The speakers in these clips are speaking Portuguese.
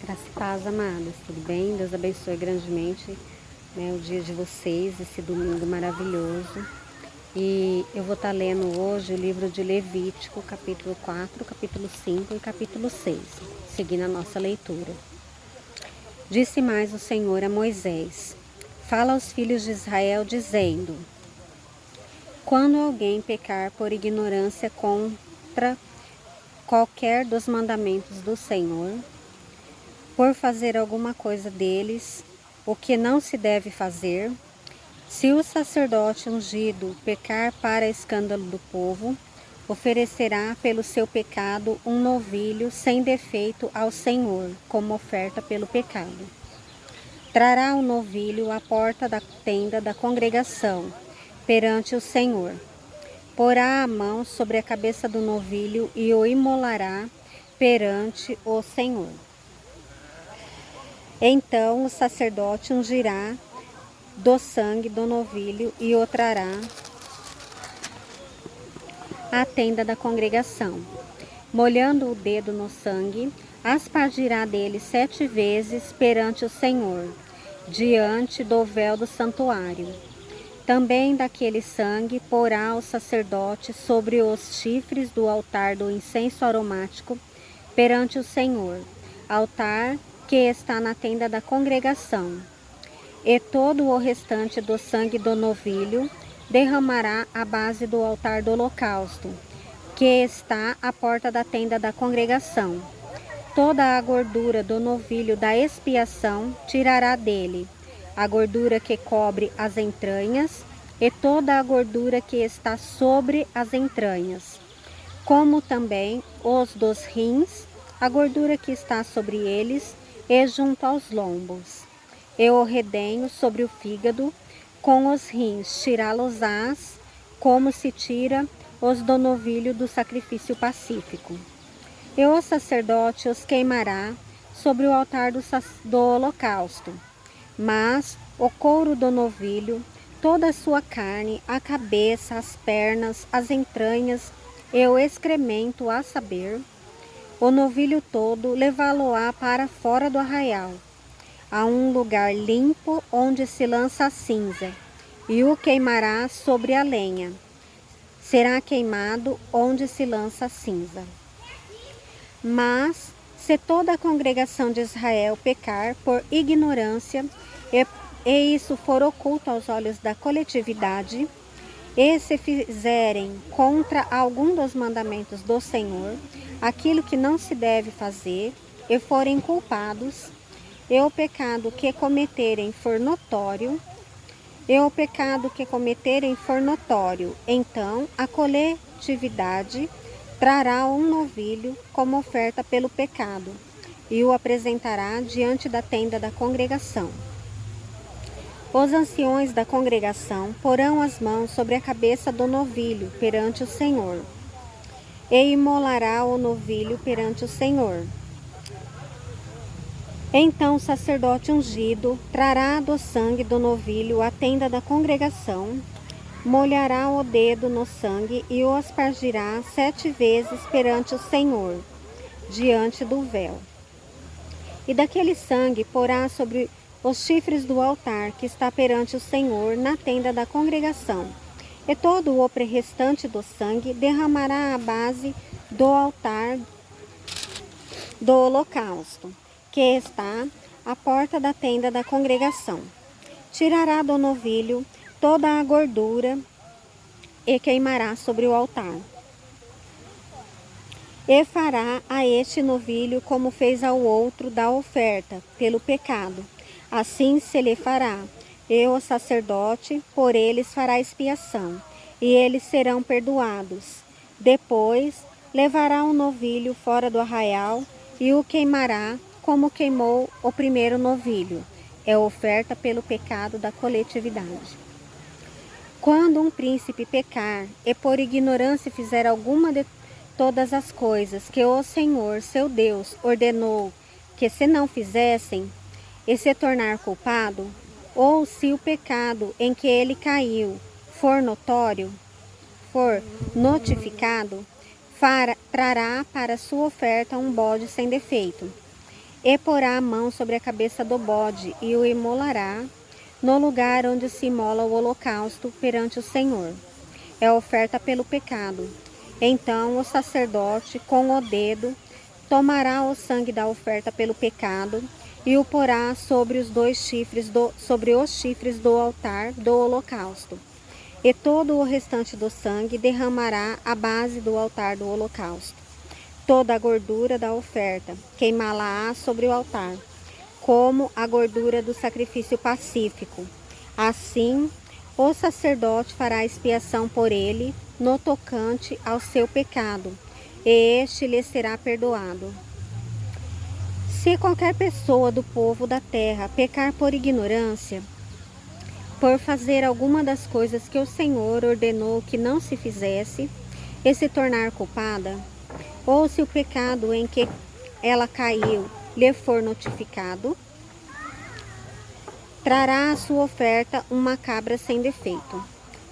Graça e paz, amadas, tudo bem? Deus abençoe grandemente, o dia de vocês, esse domingo maravilhoso. E eu vou estar lendo hoje o livro de Levítico, capítulo 4, capítulo 5 e capítulo 6, seguindo a nossa leitura. Disse mais o Senhor a Moisés: Fala aos filhos de Israel, dizendo: Quando alguém pecar por ignorância contra qualquer dos mandamentos do Senhor, por fazer alguma coisa deles, o que não se deve fazer, se o sacerdote ungido pecar para escândalo do povo, oferecerá pelo seu pecado um novilho sem defeito ao Senhor, como oferta pelo pecado. Trará o novilho à porta da tenda da congregação, perante o Senhor. Porá a mão sobre a cabeça do novilho e o imolará perante o Senhor. Então o sacerdote ungirá do sangue do novilho e o trará à tenda da congregação. Molhando o dedo no sangue, aspergirá dele 7 vezes perante o Senhor, diante do véu do santuário. Também daquele sangue porá o sacerdote sobre os chifres do altar do incenso aromático perante o Senhor, altar que está na tenda da congregação. E todo o restante do sangue do novilho derramará à base do altar do holocausto, que está à porta da tenda da congregação. Toda a gordura do novilho da expiação tirará dele, a gordura que cobre as entranhas e toda a gordura que está sobre as entranhas, como também os dos rins, a gordura que está sobre eles e junto aos lombos, e o redenho sobre o fígado, com os rins tirá-los-ás, como se tira os do novilho do sacrifício pacífico. E o sacerdote os queimará sobre o altar do holocausto. Mas o couro do novilho, toda a sua carne, a cabeça, as pernas, as entranhas e o excremento, a saber, o novilho todo, levá-lo-á para fora do arraial, a um lugar limpo onde se lança a cinza, e o queimará sobre a lenha. Será queimado onde se lança a cinza. Mas, se toda a congregação de Israel pecar por ignorância, e isso for oculto aos olhos da coletividade, e se fizerem contra algum dos mandamentos do Senhor, aquilo que não se deve fazer, e forem culpados, e o pecado que cometerem for notório, então a coletividade trará um novilho como oferta pelo pecado, e o apresentará diante da tenda da congregação. Os anciões da congregação porão as mãos sobre a cabeça do novilho perante o Senhor, e imolará o novilho perante o Senhor. Então o sacerdote ungido trará do sangue do novilho à tenda da congregação, molhará o dedo no sangue e o aspergirá 7 vezes perante o Senhor, diante do véu. E daquele sangue porá sobre os chifres do altar que está perante o Senhor na tenda da congregação, e todo o restante do sangue derramará à base do altar do holocausto, que está à porta da tenda da congregação. Tirará do novilho toda a gordura e queimará sobre o altar. E fará a este novilho como fez ao outro da oferta pelo pecado. Assim se lhe fará, e o sacerdote por eles fará expiação, e eles serão perdoados. Depois levará o novilho fora do arraial e o queimará como queimou o primeiro novilho. É oferta pelo pecado da coletividade. Quando um príncipe pecar e por ignorância fizer alguma de todas as coisas que o Senhor, seu Deus, ordenou que se não fizessem, e se tornar culpado, ou se o pecado em que ele caiu for notificado, trará para sua oferta um bode sem defeito. e porá a mão sobre a cabeça do bode e o imolará no lugar onde se imola o holocausto perante o Senhor. É oferta pelo pecado. Então o sacerdote, com o dedo, tomará o sangue da oferta pelo pecado e o porá sobre os chifres do altar do holocausto. E todo o restante do sangue derramará à base do altar do holocausto. Toda a gordura da oferta queimá-la-á sobre o altar, como a gordura do sacrifício pacífico. Assim, o sacerdote fará expiação por ele no tocante ao seu pecado, e este lhe será perdoado. Se qualquer pessoa do povo da terra pecar por ignorância, por fazer alguma das coisas que o Senhor ordenou que não se fizesse, e se tornar culpada, ou se o pecado em que ela caiu lhe for notificado, trará a sua oferta uma cabra sem defeito,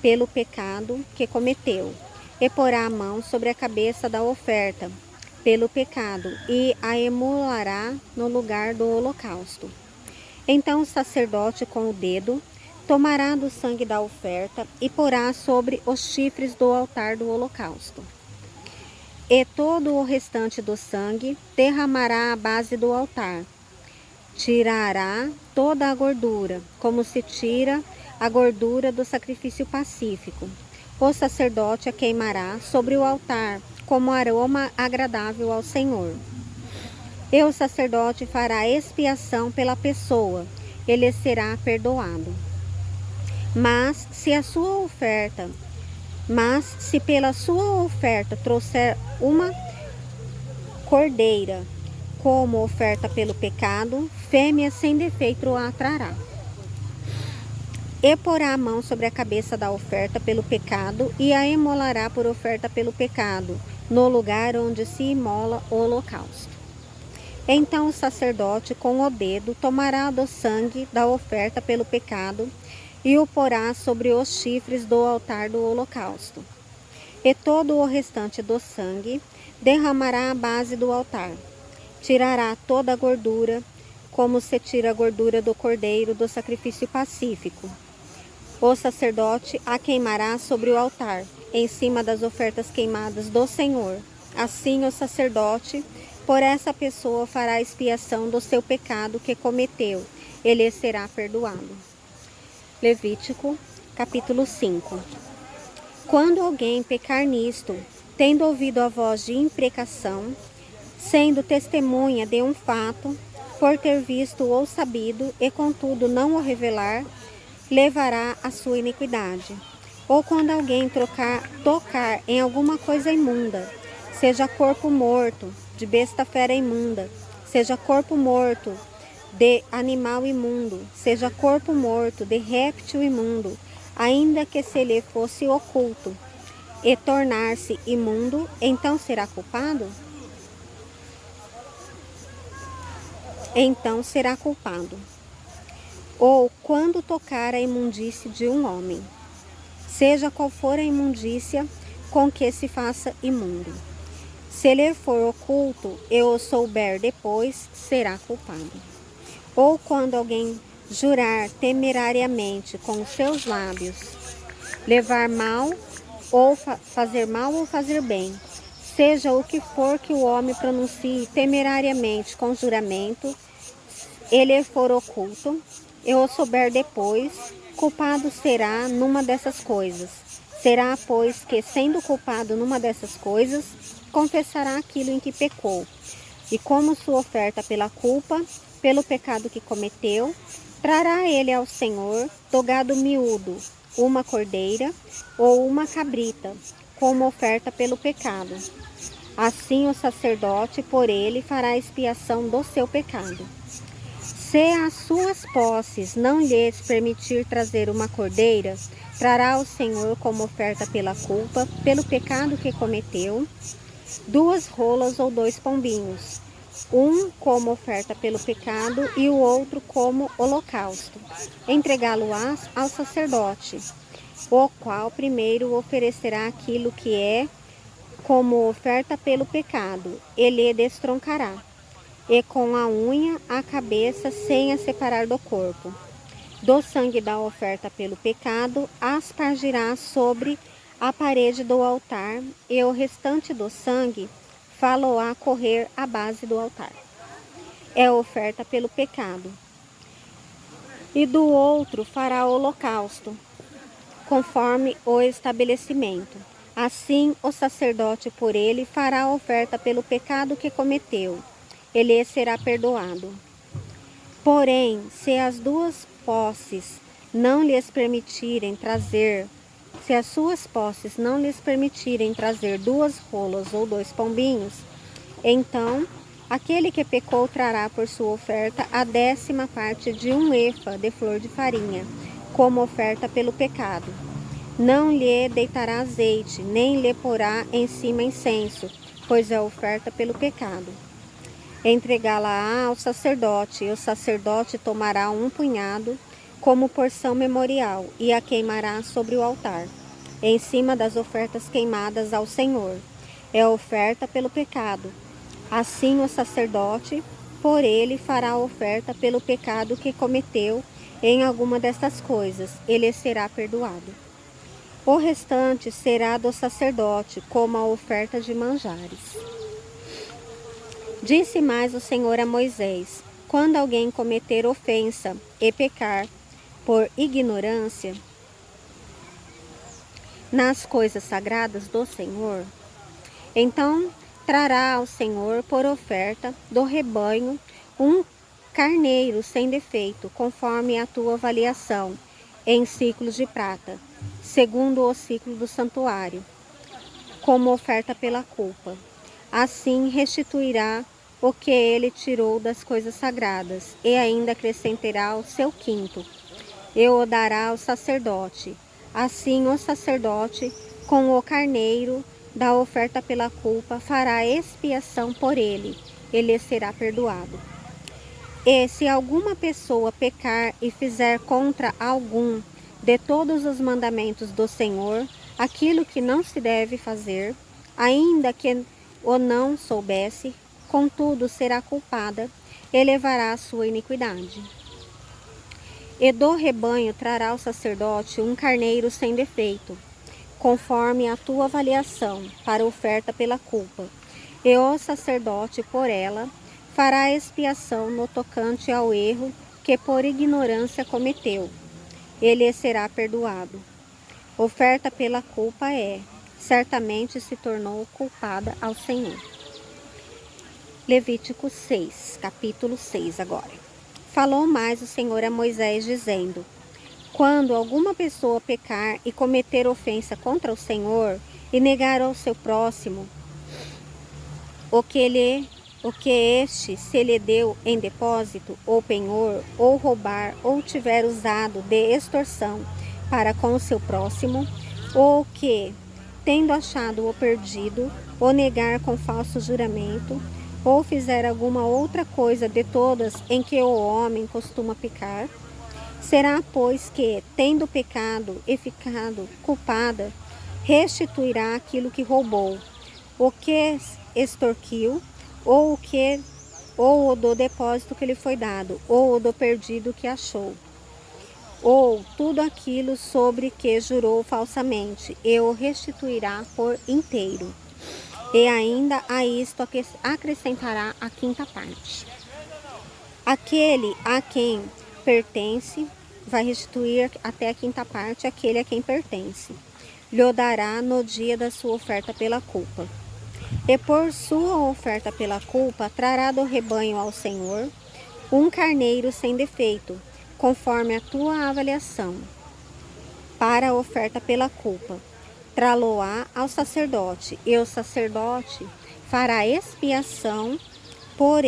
pelo pecado que cometeu, e porá a mão sobre a cabeça da oferta, pelo pecado, e a imolará no lugar do holocausto. Então o sacerdote, com o dedo, tomará do sangue da oferta e porá sobre os chifres do altar do holocausto. E todo o restante do sangue derramará à base do altar. Tirará toda a gordura, como se tira a gordura do sacrifício pacífico. O sacerdote a queimará sobre o altar, como aroma agradável ao Senhor. E o sacerdote fará expiação pela pessoa, ele será perdoado. Mas se pela sua oferta trouxer uma cordeira como oferta pelo pecado, fêmea sem defeito a trará. E porá a mão sobre a cabeça da oferta pelo pecado e a imolará por oferta pelo pecado, no lugar onde se imola o holocausto. Então o sacerdote, com o dedo, tomará do sangue da oferta pelo pecado e o porá sobre os chifres do altar do holocausto. E todo o restante do sangue derramará à base do altar. Tirará toda a gordura, como se tira a gordura do cordeiro do sacrifício pacífico. O sacerdote a queimará sobre o altar, em cima das ofertas queimadas do Senhor. Assim o sacerdote, por essa pessoa, fará expiação do seu pecado que cometeu, ele será perdoado. Levítico, capítulo 5. Quando alguém pecar nisto, tendo ouvido a voz de imprecação, sendo testemunha de um fato, por ter visto ou sabido, e contudo não o revelar, levará a sua iniquidade. Ou quando alguém tocar em alguma coisa imunda, seja corpo morto, de besta fera imunda, seja corpo morto, de animal imundo, seja corpo morto, de réptil imundo, ainda que se lhe fosse oculto, e tornar-se imundo, então será culpado? Então será culpado. Ou quando tocar a imundície de um homem, seja qual for a imundícia com que se faça imundo, se lhe for oculto e o souber depois, será culpado. Ou quando alguém jurar temerariamente com os seus lábios, levar mal ou fazer mal ou fazer bem, seja o que for que o homem pronuncie temerariamente com juramento, ele for oculto, e o souber depois, culpado será numa dessas coisas. Será, pois, que, sendo culpado numa dessas coisas, confessará aquilo em que pecou, e como sua oferta pela culpa, pelo pecado que cometeu, trará ele ao Senhor do gado miúdo, uma cordeira ou uma cabrita, como oferta pelo pecado. Assim o sacerdote por ele fará expiação do seu pecado. Se as suas posses não lhes permitir trazer uma cordeira, trará ao Senhor como oferta pela culpa, pelo pecado que cometeu, 2 rolas ou 2 pombinhos, um como oferta pelo pecado e o outro como holocausto. Entregá-lo-ás ao sacerdote, o qual primeiro oferecerá aquilo que é como oferta pelo pecado, ele destroncará. e com a unha a cabeça sem a separar do corpo. Do sangue da oferta pelo pecado, aspergirá sobre a parede do altar, e o restante do sangue fá-lo-á correr à base do altar. É oferta pelo pecado. E do outro fará holocausto, conforme o estabelecimento. Assim, o sacerdote por ele fará oferta pelo pecado que cometeu. Ele será perdoado. Porém, se as duas posses não lhes permitirem trazer, se as suas posses não lhes permitirem trazer 2 rolas ou 2 pombinhos, então aquele que pecou trará por sua oferta a 10ª parte de 1 efa de flor de farinha, como oferta pelo pecado. Não lhe deitará azeite, nem lhe porá em cima incenso, pois é oferta pelo pecado. Entregá-la ao sacerdote, e o sacerdote tomará 1 punhado como porção memorial e a queimará sobre o altar, em cima das ofertas queimadas ao Senhor. É oferta pelo pecado. Assim o sacerdote, por ele, fará a oferta pelo pecado que cometeu em alguma destas coisas. Ele será perdoado. O restante será do sacerdote, como a oferta de manjares. Disse mais o Senhor a Moisés: quando alguém cometer ofensa e pecar por ignorância nas coisas sagradas do Senhor, então trará ao Senhor por oferta do rebanho um carneiro sem defeito, conforme a tua avaliação, em ciclos de prata, segundo o ciclo do santuário, como oferta pela culpa. Assim restituirá o que ele tirou das coisas sagradas, e ainda acrescentará o seu quinto, e o dará ao sacerdote. Assim o sacerdote, com o carneiro da oferta pela culpa, fará expiação por ele será perdoado. E se alguma pessoa pecar e fizer contra algum de todos os mandamentos do Senhor, aquilo que não se deve fazer, ainda que o não soubesse, contudo será culpada e levará a sua iniquidade. E do rebanho trará o sacerdote um carneiro sem defeito, conforme a tua avaliação, para oferta pela culpa. E o sacerdote por ela fará expiação no tocante ao erro que por ignorância cometeu. Ele será perdoado. Oferta pela culpa certamente se tornou culpada ao Senhor. Levítico 6, capítulo 6 agora. Falou mais o Senhor a Moisés, dizendo: quando alguma pessoa pecar e cometer ofensa contra o Senhor, e negar ao seu próximo o que este se lhe deu em depósito ou penhor, ou roubar, ou tiver usado de extorsão para com o seu próximo, ou que, tendo achado o perdido, o negar com falso juramento, ou fizer alguma outra coisa de todas em que o homem costuma pecar, será, pois, que, tendo pecado e ficado culpada, restituirá aquilo que roubou, o que extorquiu, ou o do depósito que lhe foi dado, ou o do perdido que achou, ou tudo aquilo sobre que jurou falsamente, e o restituirá por inteiro. E ainda a isto acrescentará a 5ª parte. Aquele a quem pertence vai restituir até a 5ª parte aquele a quem pertence. Lhe dará no dia da sua oferta pela culpa. E por sua oferta pela culpa, trará do rebanho ao Senhor um carneiro sem defeito, conforme a tua avaliação, para a oferta pela culpa. Trá-lo-á ao sacerdote, e o sacerdote fará expiação por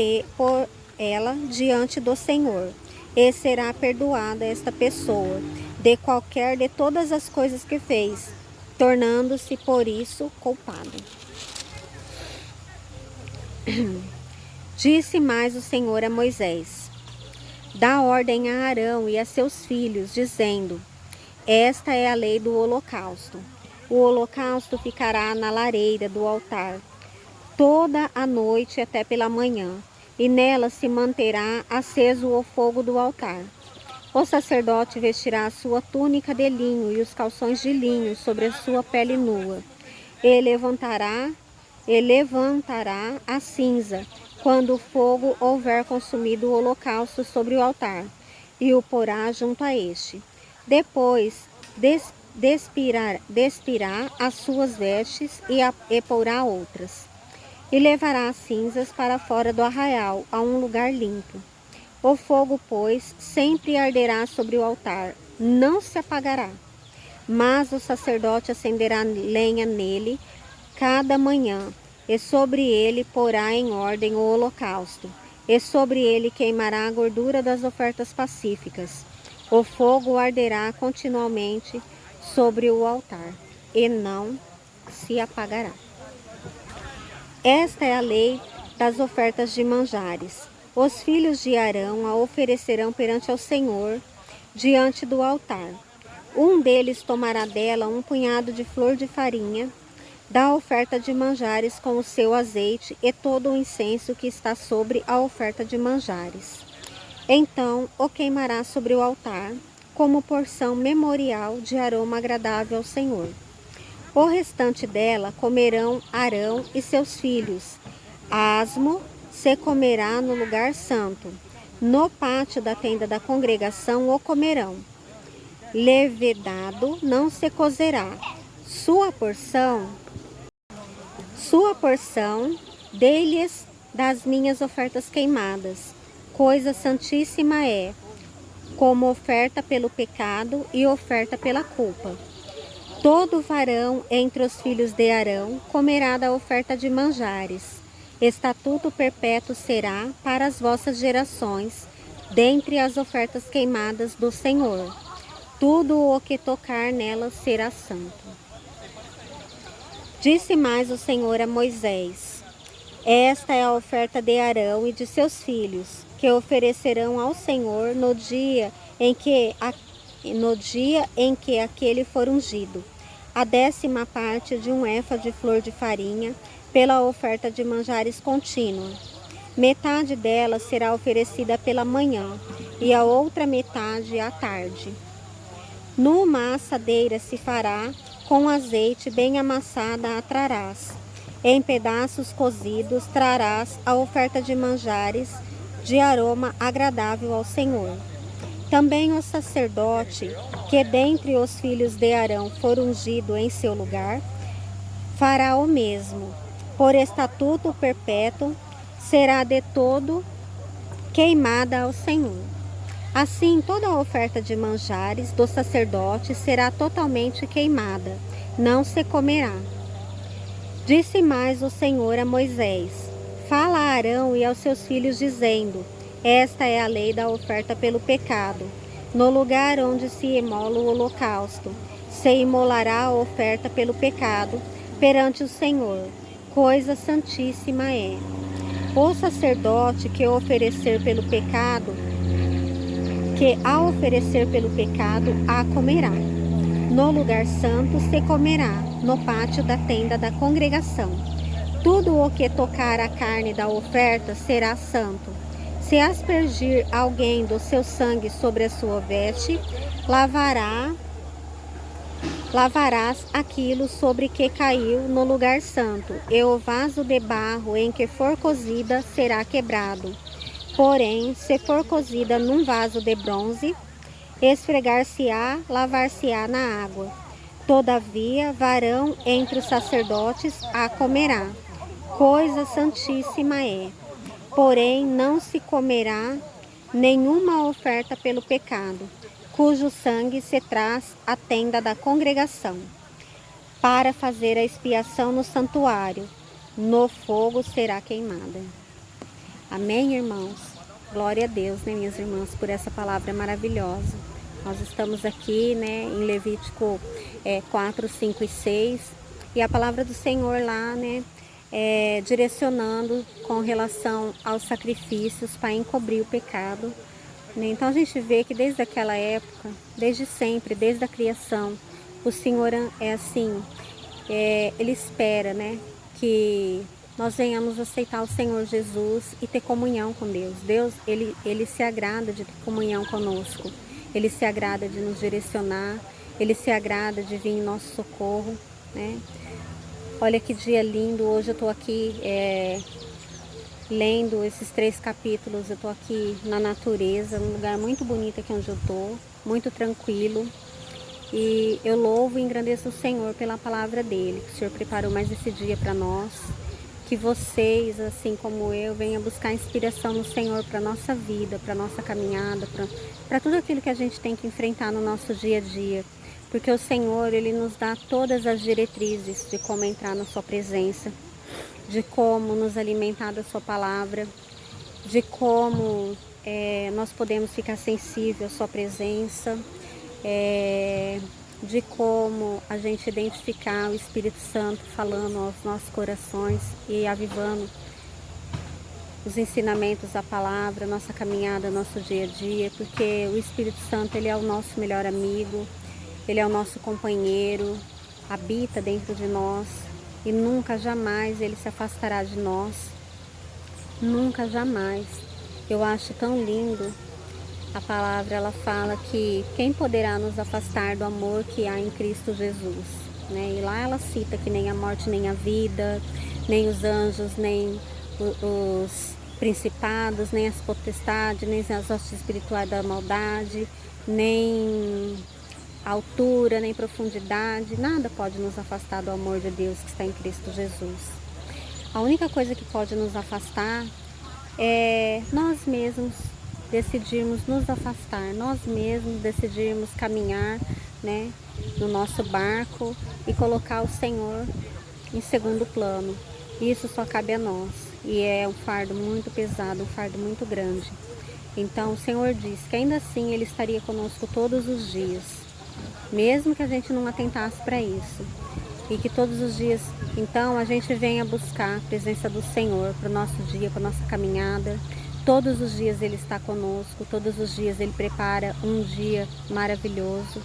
ela diante do Senhor, e será perdoada esta pessoa de qualquer de todas as coisas que fez, tornando-se por isso culpada. Disse mais o Senhor a Moisés: dá ordem a Arão e a seus filhos, dizendo: esta é a lei do holocausto. O holocausto ficará na lareira do altar toda a noite até pela manhã. e nela se manterá aceso o fogo do altar. O sacerdote vestirá a sua túnica de linho e os calções de linho sobre a sua pele nua, e levantará a cinza, quando o fogo houver consumido o holocausto sobre o altar, e o porá junto a este. Depois despirá as suas vestes e porá outras. E levará as cinzas para fora do arraial, a um lugar limpo. O fogo, pois, sempre arderá sobre o altar, não se apagará. Mas o sacerdote acenderá lenha nele cada manhã, e sobre ele porá em ordem o holocausto, e sobre ele queimará a gordura das ofertas pacíficas. O fogo arderá continuamente sobre o altar, e não se apagará. Esta é a lei das ofertas de manjares. Os filhos de Arão a oferecerão perante ao Senhor, diante do altar. Um deles tomará dela um punhado de flor de farinha, da oferta de manjares com o seu azeite e todo o incenso que está sobre a oferta de manjares. Então o queimará sobre o altar, como porção memorial de aroma agradável ao Senhor. O restante dela comerão Arão e seus filhos. Asmo se comerá no lugar santo. No pátio da tenda da congregação o comerão. Levedado não se cozerá. Sua porção dei-lhes das minhas ofertas queimadas. Coisa santíssima é, como oferta pelo pecado e oferta pela culpa. Todo varão entre os filhos de Arão comerá da oferta de manjares. Estatuto perpétuo será para as vossas gerações, dentre as ofertas queimadas do Senhor. Tudo o que tocar nelas será santo. Disse mais o Senhor a Moisés: esta é a oferta de Arão e de seus filhos, que oferecerão ao Senhor no dia em que aquele for ungido. A 10ª parte de um efa de flor de farinha, pela oferta de manjares contínua. Metade dela será oferecida pela manhã, e a outra metade à tarde. Numa assadeira se fará, com azeite bem amassada a trarás. Em pedaços cozidos trarás a oferta de manjares, de aroma agradável ao Senhor. Também o sacerdote, que dentre os filhos de Arão for ungido em seu lugar, fará o mesmo. Por estatuto perpétuo, será de todo queimada ao Senhor. Assim, toda a oferta de manjares do sacerdote será totalmente queimada, não se comerá. Disse mais o Senhor a Moisés: fala a Arão e aos seus filhos, dizendo: esta é a lei da oferta pelo pecado. No lugar onde se imola o holocausto, se imolará a oferta pelo pecado perante o Senhor. Coisa santíssima é. O sacerdote que ao oferecer pelo pecado, a comerá. No lugar santo se comerá, no pátio da tenda da congregação. Tudo o que tocar a carne da oferta será santo. Se aspergir alguém do seu sangue sobre a sua veste, lavarás aquilo sobre que caiu no lugar santo, e o vaso de barro em que for cozida será quebrado. Porém, se for cozida num vaso de bronze, esfregar-se-á, lavar-se-á na água. Todavia, varão entre os sacerdotes a comerá. Coisa santíssima é. Porém, não se comerá nenhuma oferta pelo pecado, cujo sangue se traz à tenda da congregação, para fazer a expiação no santuário. No fogo será queimada. Amém, irmãos? Glória a Deus, né, minhas irmãs, por essa palavra maravilhosa. Nós estamos aqui, né, em Levítico 4, 5 e 6, e a palavra do Senhor lá, né, direcionando com relação aos sacrifícios para encobrir o pecado, né? Então a gente vê que desde aquela época, desde sempre, desde a criação, o Senhor é assim, ele espera, né, que nós venhamos aceitar o Senhor Jesus e ter comunhão com Deus. Deus, Ele se agrada de ter comunhão conosco. Ele se agrada de nos direcionar. Ele se agrada de vir em nosso socorro, né? Olha que dia lindo. Hoje eu estou aqui lendo esses 3 capítulos. Eu estou aqui na natureza, um lugar muito bonito aqui onde eu estou, muito tranquilo. E eu louvo e engrandeço o Senhor pela palavra dele, que o Senhor preparou mais esse dia para nós. Que vocês, assim como eu, venham buscar inspiração no Senhor para a nossa vida, para a nossa caminhada, para tudo aquilo que a gente tem que enfrentar no nosso dia a dia. Porque o Senhor, Ele nos dá todas as diretrizes de como entrar na sua presença, de como nos alimentar da sua palavra, de como nós podemos ficar sensíveis à sua presença, de como a gente identificar o Espírito Santo falando aos nossos corações e avivando os ensinamentos da palavra, nossa caminhada, nosso dia a dia, porque o Espírito Santo, ele é o nosso melhor amigo, ele é o nosso companheiro, habita dentro de nós e nunca, jamais ele se afastará de nós, nunca, jamais. Eu acho tão lindo. A palavra, ela fala que quem poderá nos afastar do amor que há em Cristo Jesus, né? E lá ela cita que nem a morte, nem a vida, nem os anjos, nem os principados, nem as potestades, nem as hostes espirituais da maldade, nem a altura, nem profundidade, nada pode nos afastar do amor de Deus que está em Cristo Jesus. A única coisa que pode nos afastar é nós mesmos decidirmos nos afastar, nós mesmos decidirmos caminhar, né, no nosso barco e colocar o Senhor em segundo plano. Isso só cabe a nós e é um fardo muito pesado, um fardo muito grande. Então o Senhor diz que ainda assim Ele estaria conosco todos os dias, mesmo que a gente não atentasse para isso. E que todos os dias, então, a gente venha buscar a presença do Senhor para o nosso dia, para a nossa caminhada. Todos os dias Ele está conosco, todos os dias Ele prepara um dia maravilhoso.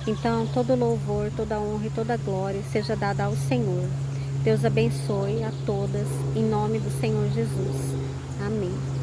Então, todo louvor, toda honra e toda glória seja dada ao Senhor. Deus abençoe a todas, em nome do Senhor Jesus. Amém.